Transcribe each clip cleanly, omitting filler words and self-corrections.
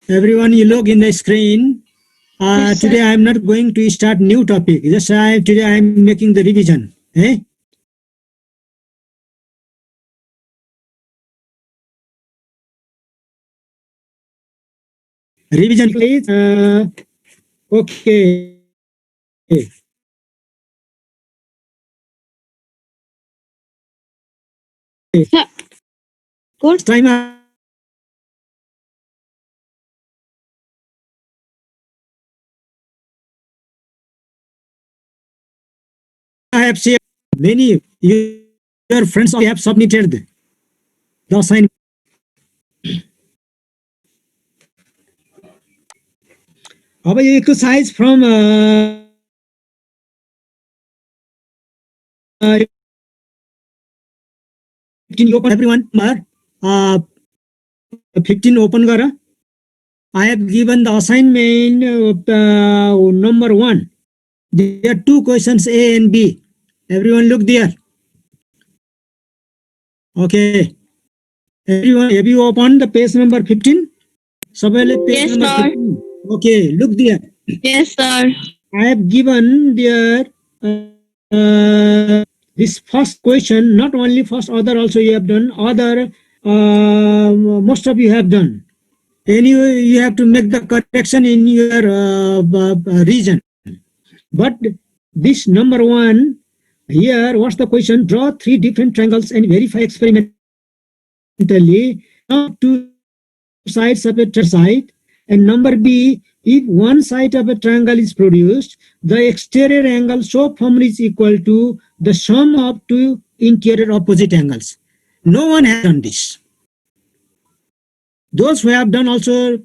Everyone, you look in the screen. Yes, sir. Today I am not going to start new topic. Today I am making the revision. Revision, please. Okay. Sir, good. Time I have shared many. Your friends have submitted the assignment. अब यो exercise from 15 open everyone. 15 open gara. I have given the assignment number 1. There are 2 questions A and B. Everyone look there. Okay. Everyone, have you opened the page number 15? Sabale page Yes, number sir. 15. Okay, look there. Yes, sir. I have given there this first question, not only first, other also you have done, other most of you have done. Anyway, you have to make the correction in your region. But this number 1, here, what's the question? Draw 3 different triangles and verify experimentally two sides of a side. And number B, if one side of a triangle is produced, the exterior angle so formed is equal to the sum of 2 interior opposite angles. No one has done this. Those who have done also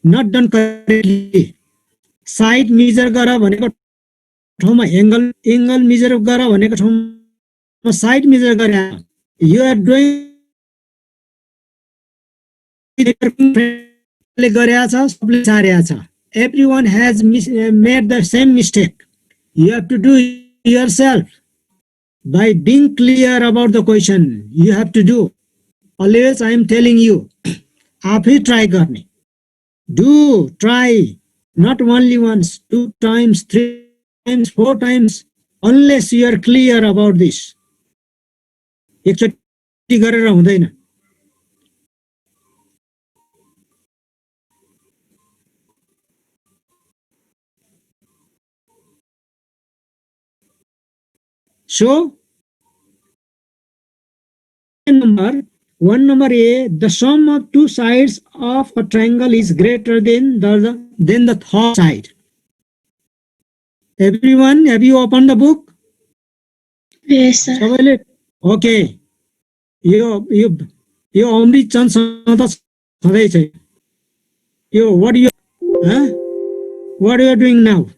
not done correctly. Side measure gara भनेको ठाउँमा angle measure गर भनेको ठाउँमा side major गरे. You are doing everyone has made the same mistake. You have to do yourself by being clear about the question. You have to do. Always I am telling you, आफै try गर्ने. Do try, not only once, 2 times, 3 times, 4 times, unless you are clear about this. एकचोटि गरेर हुँदैन. So, number A, the sum of 2 sides of a triangle is greater than the third side. Everyone, have you opened the book? Yes, sir. Okay. यो अमृत चन्दसँग त छँदै छ. यो what you are doing now?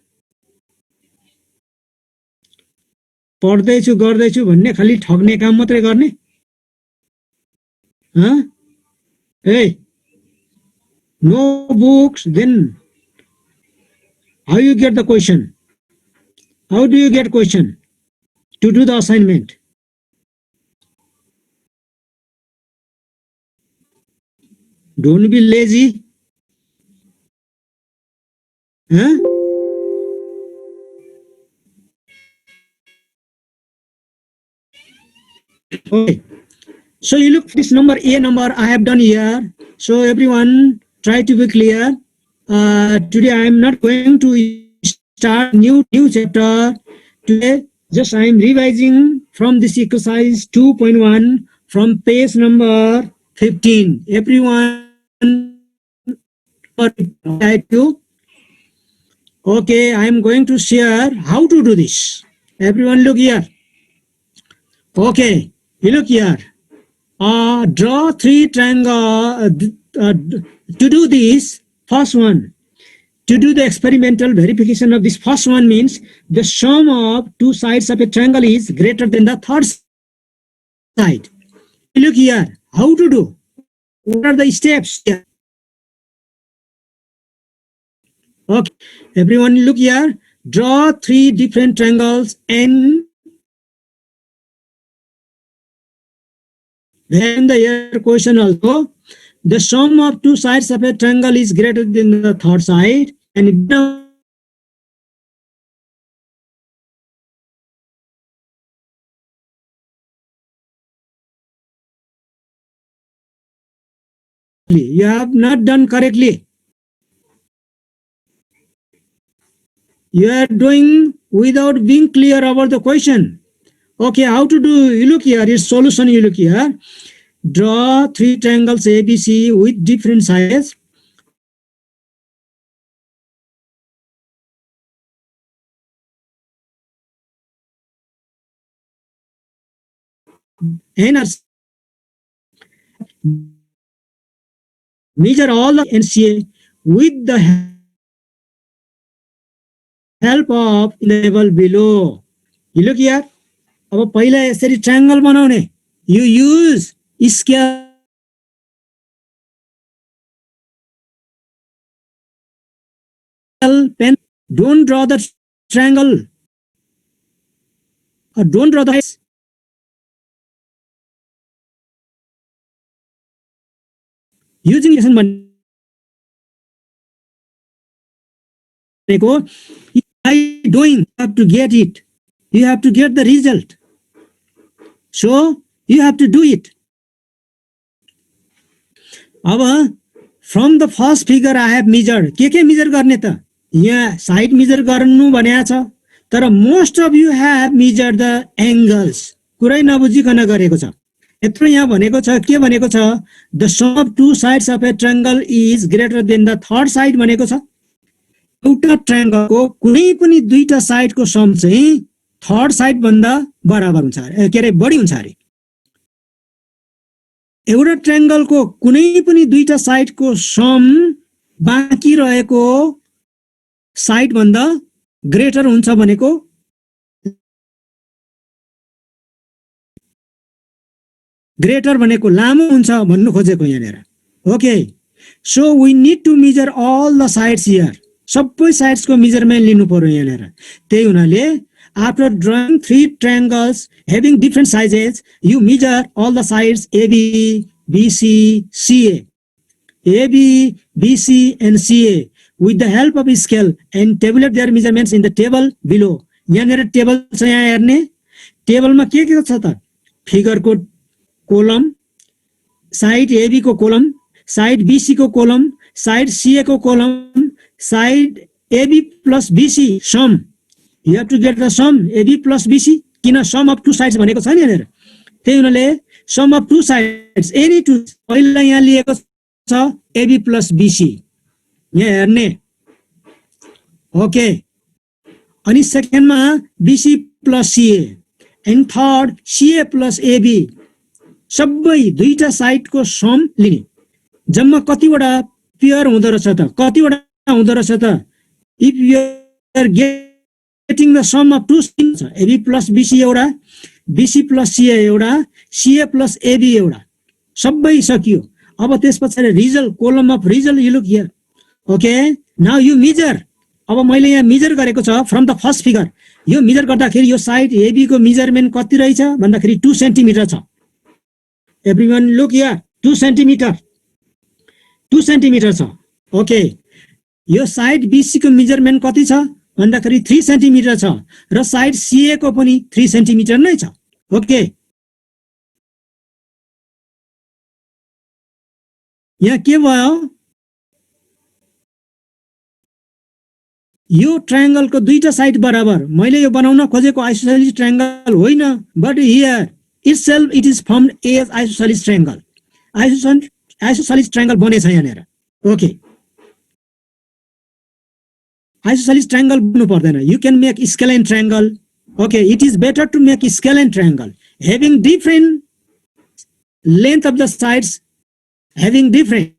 पढ्दैछु गर्दैछु भन्ने खाली ठग्ने काम मात्रै गर्ने. Hey, no books, then how you get the question? How do you get question to do the assignment? Don't be lazy. Okay. So you look this number A number I have done here. So everyone try to be clear. Today I am not going to start new chapter. Today just I am revising from this exercise 2.1 from page number 15. Everyone type you. Okay, I am going to share how to do this. Everyone look here. Okay, you look here. Draw 3 triangle. To do this, first one, to do the experimental verification of this first one means the sum of 2 sides of a triangle is greater than the third side. Look here, how to do? What are the steps here? Okay, everyone look here. Draw 3 different triangles and then the question also, the sum of two sides of a triangle is greater than the third side, and you have not done correctly. You are doing without being clear about the question. Okay, how to do? You look here, its solution. You look here. Draw three triangles ABC with different sizes. And measure all the NCA with the help of the table below. You look here. अब पहिला यसरी triangle बनाउने. You use scale pen. Don't draw the triangle. Or don't draw the sides. Using lesson by doing, you have to get it. You have to get the result. So you have to do it. अब from the first figure I have measured. के measure गर्ने त? यहाँ side measure गर्नु भनेको छ. तर most of you have measured the angles. कुरै नबुझिकन गरेको छ. यत्रो यहाँ भनेको छ, के भनेको छ? The sum of two sides of a triangle is greater than the third side भनेको छ. एउटा ट्रायंगल को कुनै पनि दुईटा साइड को सम चाहिँ थर्ड साइड भन्दा बराबर हुन्छ अरे, के अरे बढी हुन्छ अरे. एउटा ट्रायंगल को कुनै पनि दुईटा साइड को सम बाँकी रहेको साइड भन्दा ग्रेटर हुन्छ भनेको ग्रेटर भनेको लामो हुन्छ भन्नु खोजेको यहाँनेर. Okay, so we need to measure all the sides here. सबै साइड्स को मेजरमेन्ट लिनु पर्यो यहाँनेर. त्यही हुनाले after drawing three triangles having different sizes, you measure all the sides AB, BC, CA. AB, BC and CA with the help of a scale and tabulate their measurements in the table below. यहाँनेर table छ, यहाँ हेर्ने. टेबलमा के छ त? Figure को column, side AB को कोलम, साइड BC को कोलम, साइड CA को column, side AB plus BC sum. You have to get the sum AB plus BC. किन sum of two sides भनेको छ नि यहाँनेर. त्यही हुनाले sum of two sides any two. पहिला यहाँ लिएको छ AB plus BC. यहाँ हेर्ने. ओके, अनि सेकेन्डमा BC plus CA and third CA plus AB. सबै दुईटा साइड को सम लिने. जम्मा कतिवटा पेयर हुँदो रहेछ त? कतिवटा हुँदो रहेछ त? If you are getting the sum of two things, AB plus BC एउटा, BC plus CA एउटा, CA plus AB एउटा, सबै सकियो. अब त्यसपछि result, column of result, you look here. Okay, now you measure. अब मैले यहाँ मेजर गरेको छ फ्रम द फर्स्ट फिगर. यो मेजर गर्दाखेरि यो साइड AB को मेजरमेन्ट कति रहेछ भन्दाखेरि 2 सेन्टिमिटर छ. Everyone look here, 2 centimetre. 2 centimetre छ. ओके, यो साइड BC को मेजरमेन्ट कति छ भन्दाखेरि 3 सेन्टिमिटर छ र साइड CA को पनि 3 सेन्टिमिटर नै छ. ओके, यहाँ के भयो? यो ट्रायंगल को दुईटा साइड बराबर. मैले यो बनाउन खोजेको आइसोसेलेस ट्रायंगल होइन, but here itself it is formed as isosceles triangle. Isosceles triangle बनेछ यहाँनेर. ओके, isosceles triangle बन्नु पर्दैन. You can make scalene triangle. Okay, it is better to make scalene triangle having different length of the sides, having different.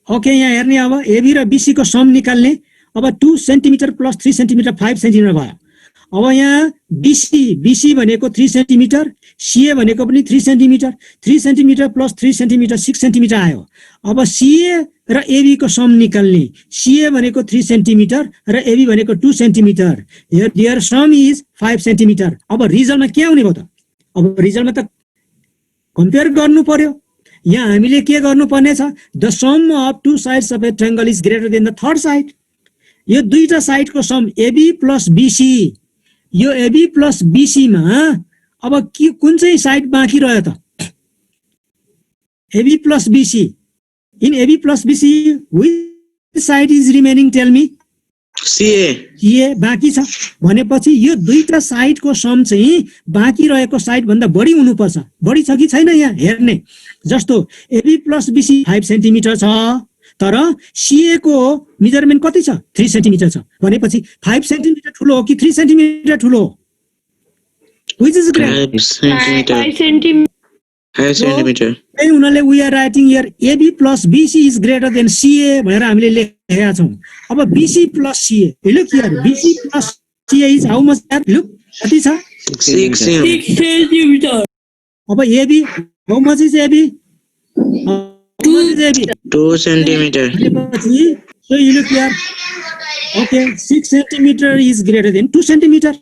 Okay, यहाँ हेर्ने. अब AB र BC को some निकाल्ने. अब 2 सेन्टिमिटर प्लस 3 सेन्टिमिटर 5 सेन्टिमिटर भयो. अब यहाँ BC भनेको 3 सेन्टिमिटर, CA भनेको पनि 3 centimetre, 3 centimetre plus 3 centimetre 6 centimetre आयो. अब CA र AB को सम निकाल्ने. CA भनेको 3 सेन्टिमिटर र AB भनेको 2 centimetre. Here their sum is 5 centimetre. अब रिजल्टमा के आउने भयो त? अब रिजल्टमा त कम्पेयर गर्नु पर्यो. यहाँ हामीले के गर्नुपर्ने छ the sum of two sides of a triangle is greater than the third side यो दुईटा साइडको सम एबी प्लस बीसी यो एबी प्लस बीसी मा अब के कुन चाहिँ साइड बाँकी रह्यो त AB plus BC in AB plus BC which side is remaining tell me CA बाँकी छ भनेपछि यो दुईटा साइडको सम चाहिँ बाँकी रहेको साइड भन्दा बढी हुनुपर्छ बढी छ कि छैन यहाँ हेर्ने जस्तो एबी प्लस बीसी 5 सेन्टिमिटर छ तर सीए को मेजरमेन्ट कति छ 3 सेन्टिमिटर छ भनेपछि 5 सेन्टिमिटर ठुलो हो कि 3 सेन्टिमिटर ठुलो हो which is greater 5 centimeter. 5 centimeter. त्यही हुनाले we are writing here AB plus BC is greater than CA भनेर हामीले लेखेका छौं अब BC plus CA look here BC plus CA is how much that look कति छ 6 centimeter. अब AB how much is AB 2 centimeter. भनेपछि so you look here okay 6 centimetre is greater than 2 centimetre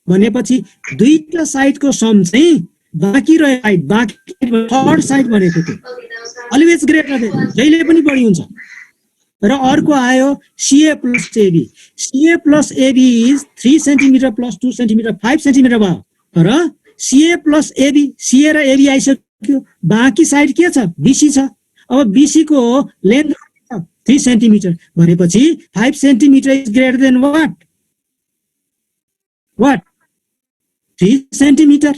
भनेपछि दुईटा साइडको सम चाहिँ बाँकी रहे साइड बाँकी थर्ड साइड भनेको थियो अलवेज ग्रेटर देन जहिले पनि बढी हुन्छ र अर्को आयो CA plus AB is 3 centimetre plus 2 centimetre 5 centimetre भयो तर सीए प्लस एबी सीए र एबी आइसक्यो बाँकी साइड के छ बीसी छ अब बीसी को लेन्थ 3 सेन्टिमिटर भनेपछि 5 centimetre is greater than what 3 centimetre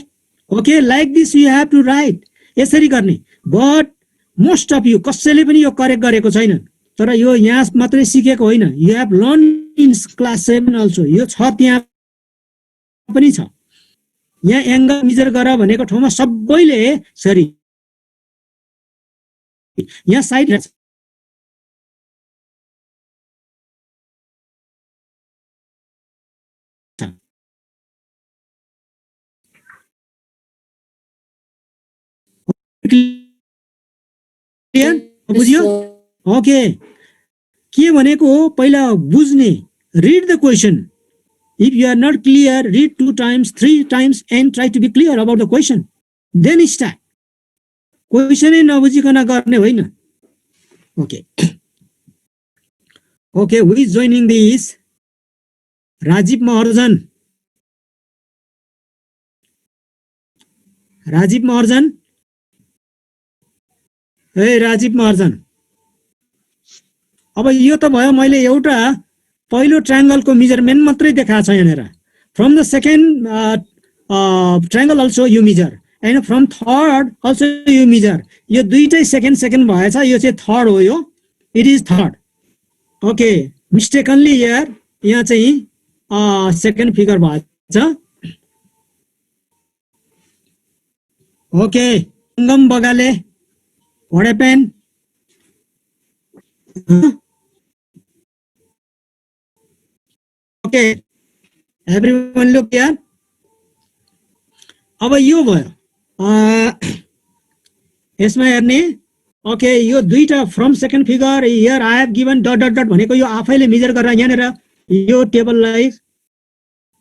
okay like this you have to write यसरी गर्ने बट मोस्ट अफ यु कसैले पनि यो करेक्ट गरेको छैन तर यो यहाँ मात्रै सिकेको होइन you have learn in class 7 also यो छ त्यहाँ पनि छ यहाँ एंगल मेजर गर भनेको ठाउँमा सबैले सरी यहाँ साइड क्लियर बुझ्यो ओके के भनेको पहिला बुझ्ने read the question if you are not clear read 2 times 3 times and try to be clear about the question then start question नै नबुझिकन गर्ने होइन okay okay who is joining this Rajiv Maharjan ए राजीव महर्जन अब यो त भयो मैले एउटा पहिलो ट्रायंगलको मेजरमेन्ट मात्रै देखाएको छ यहाँनेर from the second triangle also you measure and from third also you measure यो दुईटै सेकेन्ड भएछ यो चाहिँ थर्ड हो यो it is third okay mistakenly यहाँ चाहिँ सेकेन्ड फिगर भएछ okay Sangam Bagale What happened? Okay, everyone look here. अब यो भयो यसमा हेर्ने ओके यो दुईटा from second figure here I have given dot dot dot भनेको यो आफैले मेजर गरेर यहाँनेर यो टेबललाई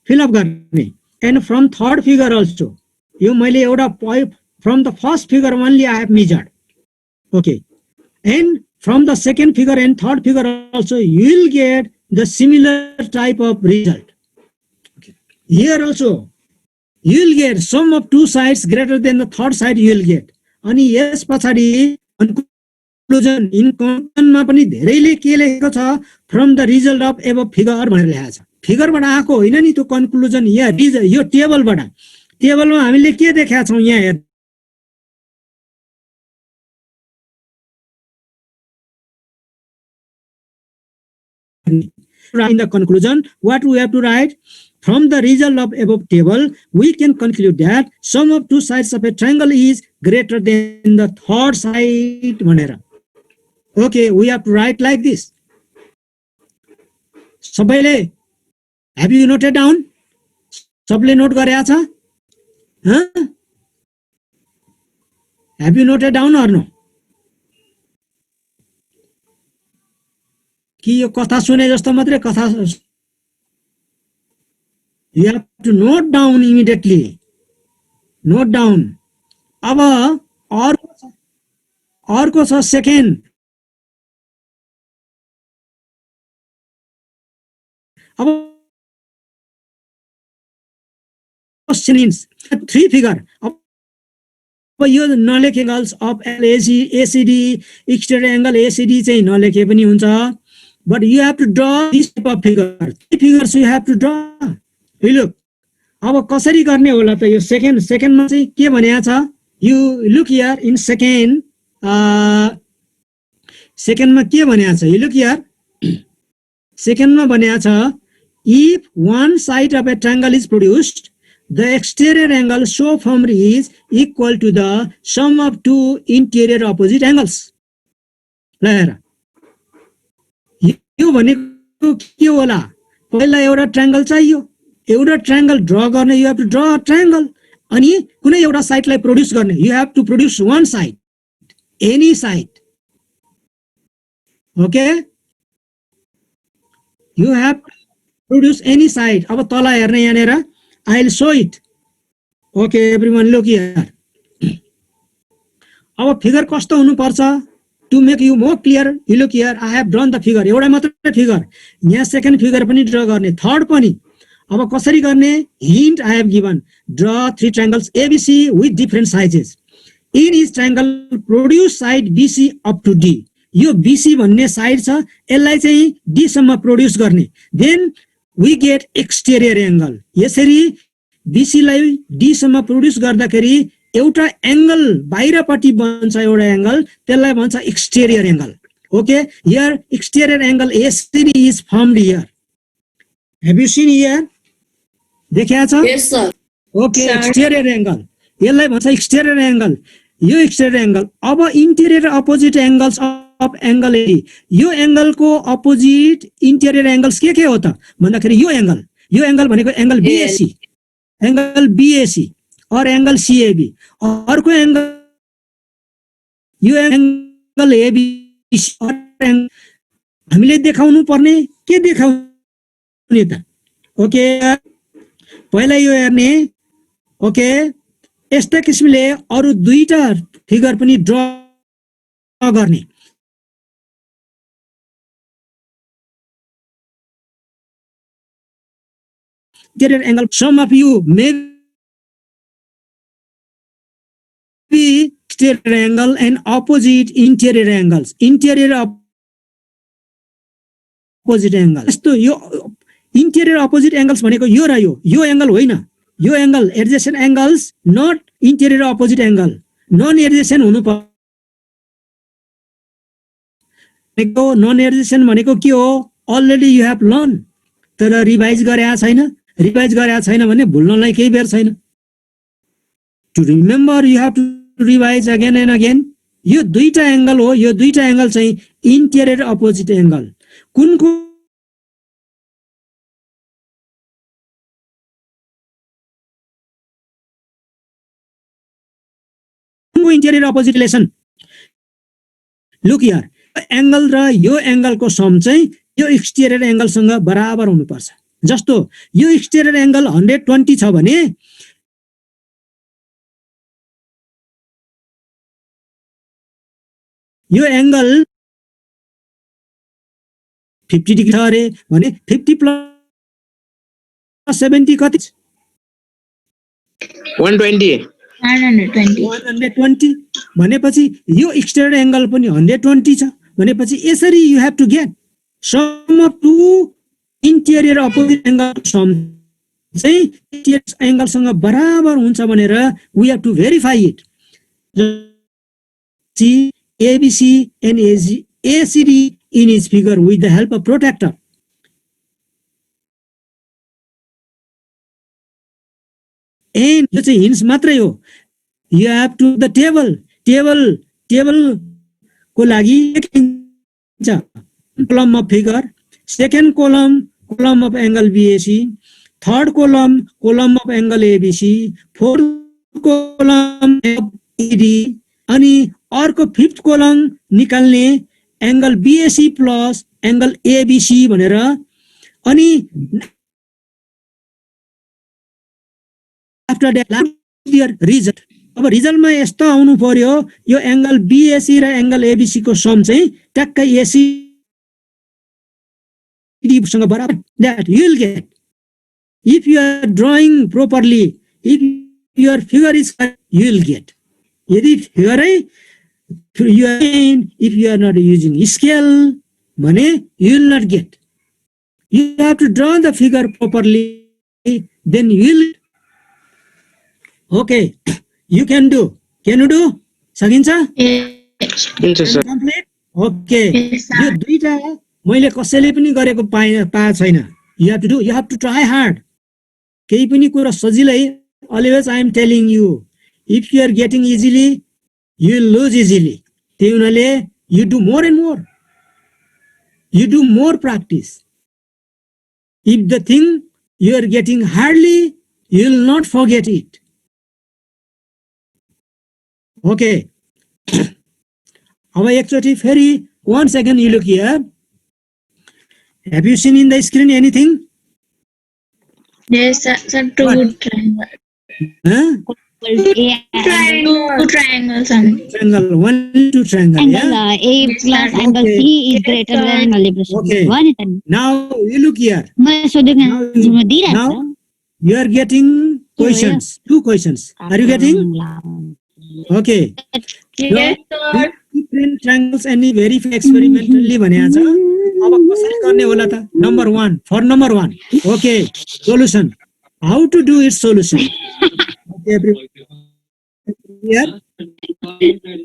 फिल अप गर्ने and from third figure also यो मैले एउटा from the first figure only I have measured okay and from the second figure and third figure also you will get the similar type of result okay here also you will get sum of two sides greater than the third side you will get अनि यस पछाडी conclusion in conclusion मा पनि धेरैले के लेखेको छ from the result of above figure भनेर लेखेको छ फिगरबाट आको होइन नि त्यो कन्क्लुजन यहाँ यो टेबलमा हामीले के देखाएको छौं यहाँ हेर्नु in the conclusion what we have to write from the result of above table we can conclude that sum of two sides of a triangle is greater than the third side भनेर okay we have to write like this सबैले have you noted down सबले note गरेका छ have you noted down or no कि यो कथा सुने जस्तो मात्रै कथा you have to note down immediately note down अब अर्को अर्को छ सेकेन्ड अब थ्री फिगर अब यो नलेखे angles of LAC ACD exterior angle ACD चाहिँ नलेखे पनि हुन्छ but you have to draw this type of figure three figures you have to draw look अब कसरी गर्ने होला त यो सेकेन्डमा चाहिँ के भनेको छ यु लुक हियर इन सेकेन्डमा के भनेको छ यु लुक हियर सेकेन्डमा भनेको छ if one side of a triangle is produced the exterior angle so formed is equal to the sum of two interior opposite angles. ल हेर यो भनेको के होला पहिला एउटा ट्रायंगल चाहियो एउटा ट्रायंगल ड्र गर्ने you have to draw a triangle अनि कुनै एउटा साइडलाई प्रोड्युस गर्ने you have to produce one side any side okay you have produce any side अब तल हेर्ने यहाँनेर I'll show it. Okay, everyone look here. अब फिगर कस्तो हुनु पर्छ to make you more clear you look here I have drawn the figure एउटा मात्र फिगर यहाँ सेकेन्ड फिगर पनि ड्र गर्ने थर्ड पनि अब कसरी गर्ने hint I have given draw three triangles ABC with different sizes in each triangle produce side BC up to D यो BC भन्ने साइड छ यसलाई चाहिँ D सम्म प्रोड्युस गर्ने then we get exterior angle यसरी BC लाई D सम्म प्रोड्युस गर्दाखेरि एउटा एंगल बाहिरपट्टि बन्छ एउटा एंगल त्यसलाई भन्छ exterior angle okay here exterior angle ACD is formed here have you seen here देखिया छ Yes, sir. Okay Sir. Exterior angle यसलाई भन्छ एक्सटेरियर एंगल यो एक्सटेरियर एंगल अब interior opposite angles of angle AD यो angle को opposite interior angles के हो त भन्दाखेरि यो एंगल भनेको एंगल BAC और एंगल CAB अर्को एंगल यो एंगल ABC और हामीले देखाउनु पर्ने के देखाउने त ओके पहिला यो हेर्ने ओके यस्ता किसिमले अरु दुईटा फिगर पनि ड्र गर्ने interior angle some of you may be exterior angle and opposite interior angles interior opposite angle यस्तो यो interior opposite angles भनेको यो र यो एंगल होइन यो angle adjacent angles not interior opposite angle non adjacent हुनु पर्यो non adjacent भनेको के हो already you have learned तर रिभाइज गरेका छैन भने भुल्नलाई केही बेर छैन to remember you have to revise again and again यो दुईटा एंगल हो यो दुईटा एंगल चाहिँ इंटेरियर अपोजिट एंगल कुनको interior opposite relation look here angle र यो एंगल को सम चाहिँ यो एक्सटेरियर एंगल सँग बराबर हुनु पर्छ जस्तो यो एक्सटेरियर एंगल 120 छ भने यो एंगल 50 डिग्री छ अरे भने 50 प्लस 70 कति 120 120 भनेपछि यो एक्सटेरियर एंगल पनि 120 छ भनेपछि यसरी you have to get sum of two interior opposite angle sum चाहिँ इंटेरियर एंगल सँग बराबर हुन्छ भनेर we have to verify it see ABC and ACD in each figure with the help of protractor and यो चाहिँ hints मात्रै हो you have to the table को लागि column of figure second column of angle BAC third column of angle ABC fourth column of ED अनि अर्को fifth kolam निकाल्ने angle BAC plus angle ABC भनेर अनि आफ्टर दैट देयर रिजल्ट अब रिजल्टमा यस्तो आउनु पर्यो यो एंगल बीएसी र एंगल एबीसी को सम चाहिँ ट्याक्कै एसीडी सँग बराबर that you will get if you are drawing properly, if your figure is correct, you will get. यदि फिगरै if you are not using scale भने you will not get. You have to draw the figure properly, then you will. Okay, you can do. Can you do? सकिन्छ? सकिन्छ sir Complete? Okay. Yes, sir. यो दुईटा मैले कसैले पनि गरेको पाएको छैन. You have to do. You have to try hard. केही पनि कुरा सजिलै. Always I am telling you, if you are getting easily, you will lose easily. त्यही हुनाले you do more and more. You do more practice. If the thing you are getting hardly, you will not forget it. Okay. अब एकचोटि फेरि once again you look here. Have you seen in the screen anything? Yes, sir. Sir, two What? triangles. Huh? Two triangles. And Triangle, 1, 2 triangle. Angle Yeah. A plus angle Okay. C is greater than calibration. Okay. Now you look here. मैं सोधेको Now, दिइरहेको now you are getting questions. 2 questions. Are you getting? Okay. yes, sir. Different triangles and verify experimentally भनेको छ. अब कसरी गर्ने होला त? Number 1. For number 1. Okay. Solution. How to do its solution? Okay, everyone. Here.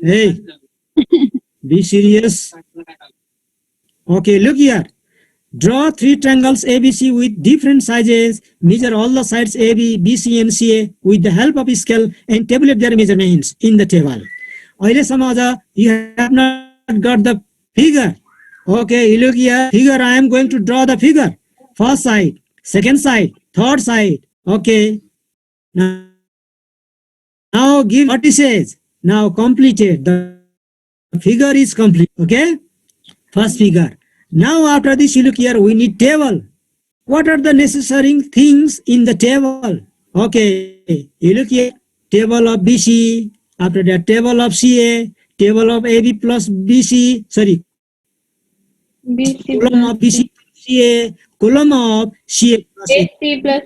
Hey. Be serious. Okay, look here. Draw 3 triangles ABC with different sizes. Measure all the sides AB, BC and CA with the help of scale and tabulate their measurements in the table. अहिलेसम्म अझ you have not got the figure. Okay, you look here. Figure, I am going to draw the figure. First side, second side, third side. Okay. Now give what it says. Now completed. The figure is complete. Okay. First figure. Now after this you look here, we need table. What are the necessary things in the table? Okay, you look here, table of BC, after that table of CA, table of AB plus BC, sorry, column of BC plus CA, column of CA plus A. AC plus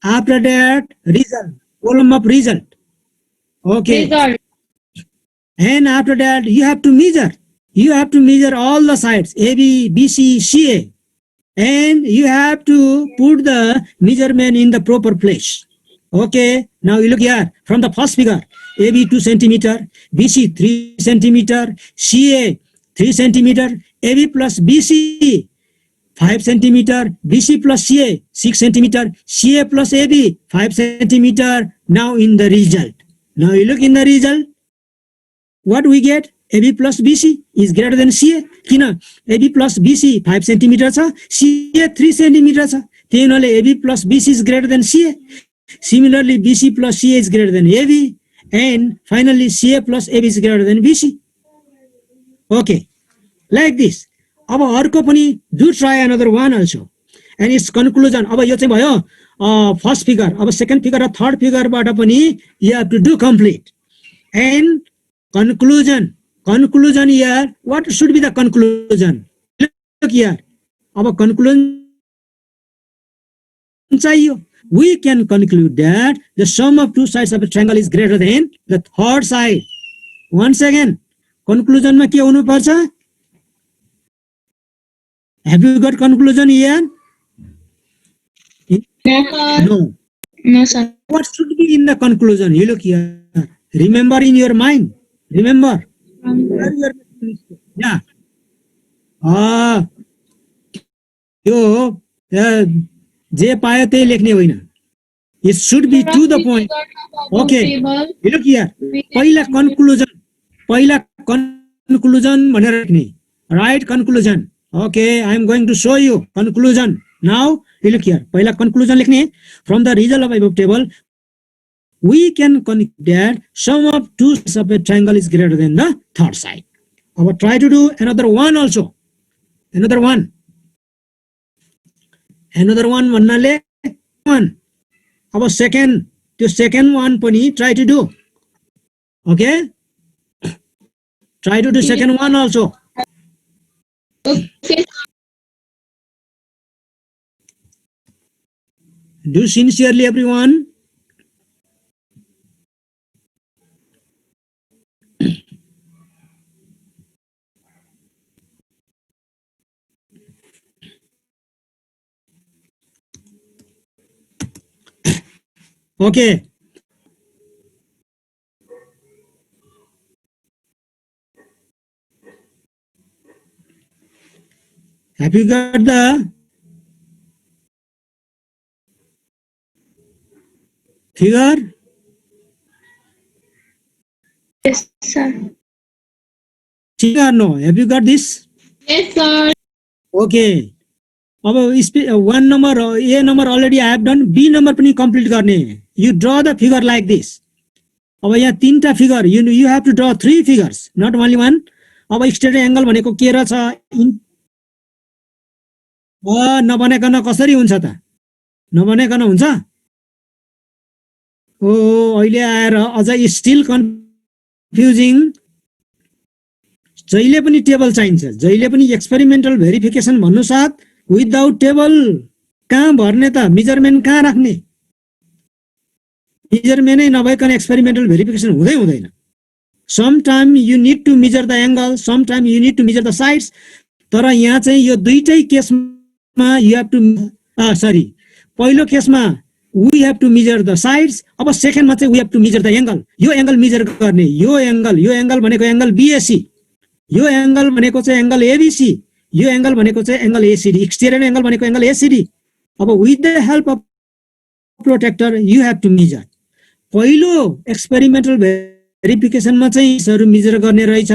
After that, result, column of result. Okay. result. And after that, you have to measure. You have to measure all the sides, AB, BC, CA. And you have to put the measurement in the proper place. Okay. Now you look here from the first figure. AB 2 centimeter, BC 3 centimeter, CA 3 centimeter, AB plus BC 5 centimeter, BC plus CA 6 centimeter, CA plus AB 5 centimeter. Now in the result. Now you look in the result. What we get? AB plus BC is greater than CA. किन AB plus BC 5 centimeter छ, CA 3 centimeter छ. त्यही हुनाले AB plus BC is greater than CA. Similarly, BC plus CA is greater than AB. And finally, CA plus AB is greater than BC. Okay. Like this. अब अर्को पनि do try another one also. And its conclusion. अब यो चाहिँ भयो first figure. अब second figure र third figure बाट पनि you have to do complete. And conclusion here, what should be the conclusion? Look here. Our conclusion चाहियो. We can conclude that the sum of 2 sides of a triangle is greater than the third side. Once again, conclusion मा के हुनु पर्छ? Have you got conclusion here? No, sir. No. No, sir. What should be in the conclusion? You look here. Remember in your mind. Remember. Yeah. यो जे पायो त्यही लेख्ने होइन. It should be to the point. Okay. You look here. पहिला conclusion भनेर लेख्ने. Right conclusion. Okay, I am going to show you conclusion. Now you look here. पहिला conclusion लेख्ने. From the result of above table, we can conclude that sum of 2 sides of a triangle is greater than the third side. I will try to do another one also. Another one भन्नाले one. अब second त्यो second one पनि try to do. Okay? Try to do second one also. Okay. Do sincerely, everyone. Okay. Have you got the figure? Yes, sir. See or no? Have you got this? Yes, sir. Okay. अब one number A number already I have done. B number पनि complete गर्ने. You draw the figure like this. अब यहाँ तीनटा figure. You have to draw 3 figures, not only one. अब straight angle भनेको के रहेछ? नबनाइकन कसरी हुन्छ त? नबनाइकन हुन्छ? ओ अहिले आएर अझ स्टिल कन्फ्युजिङ. जहिले पनि टेबल चाहिन्छ, जहिले पनि एक्सपेरिमेन्टल भेरिफिकेसन भन्नु साथ विदाउट टेबल कहाँ भर्ने त? मेजरमेन्ट कहाँ राख्ने? मेजरमेन्टै नभइकन एक्सपेरिमेन्टल भेरिफिकेसन हुँदैन. Some time you need to measure the angle, some time you need to measure the sides. तर यहाँ चाहिँ यो दुईटै केसमा यु हेभ टु पहिलो केसमा we have to measure the sides. अब सेकेन्डमा चाहिँ we have to measure the angle. यो एंगल मेजर गर्ने, यो एंगल भनेको एंगल BAC, यो एंगल भनेको चाहिँ एंगल ABC, यो एंगल भनेको चाहिँ एंगल ACD, एक्सटेरियर एंगल भनेको एंगल ACD. अब with the help of protractor you have to measure. पहिलो एक्सपेरिमेन्टल भेरिफिकेसनमा चाहिँ यसहरु मेजर गर्ने रहेछ.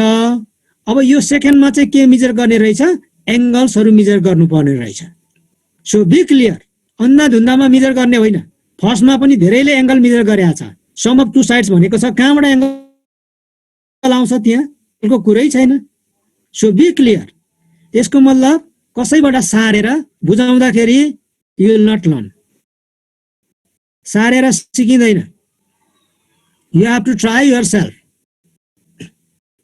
अब यो सेकेन्डमा चाहिँ के मेजर गर्ने रहेछ? एंगल्सहरु मेजर गर्नुपर्ने रहेछ. So be clear. अन्धाधुन्दामा मेजर गर्ने होइन. फर्स्टमा पनि धेरैले एंगल मेजर गरेको छ. सम अफ टु साइड्स भनेको छ, कहाँबाट एंगल आउँछ त्यहाँ? यसको कुरै छैन. So be clear. यसको मतलब कसैबाट सारेर बुझाउँदाखेरि यु विल नट लर्न. सारेर सिकिँदैन. You have to try yourself.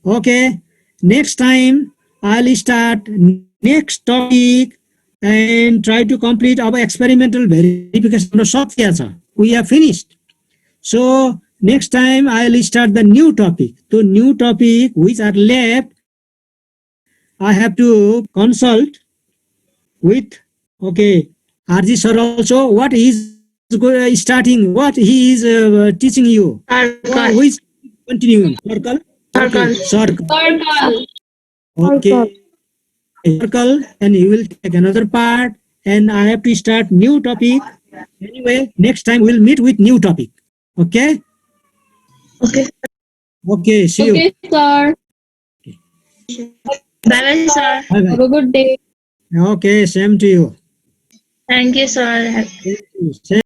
Okay. Next time I'll start next topic and try to complete our experimental verification. We have finished. So next time I'll start the new topic. The new topic which are left, I have to consult with RG sir also. What is starting? What he is teaching you? Who is continuing? Circle. Okay. Circle, and he will take another part, and I have to start new topic. Anyway, next time we'll meet with new topic. Okay. Okay. Okay. See you. Okay, sir. Bye, sir. Bye-bye. Have a good day. Okay. Same to you. Thank you, sir. Thank you.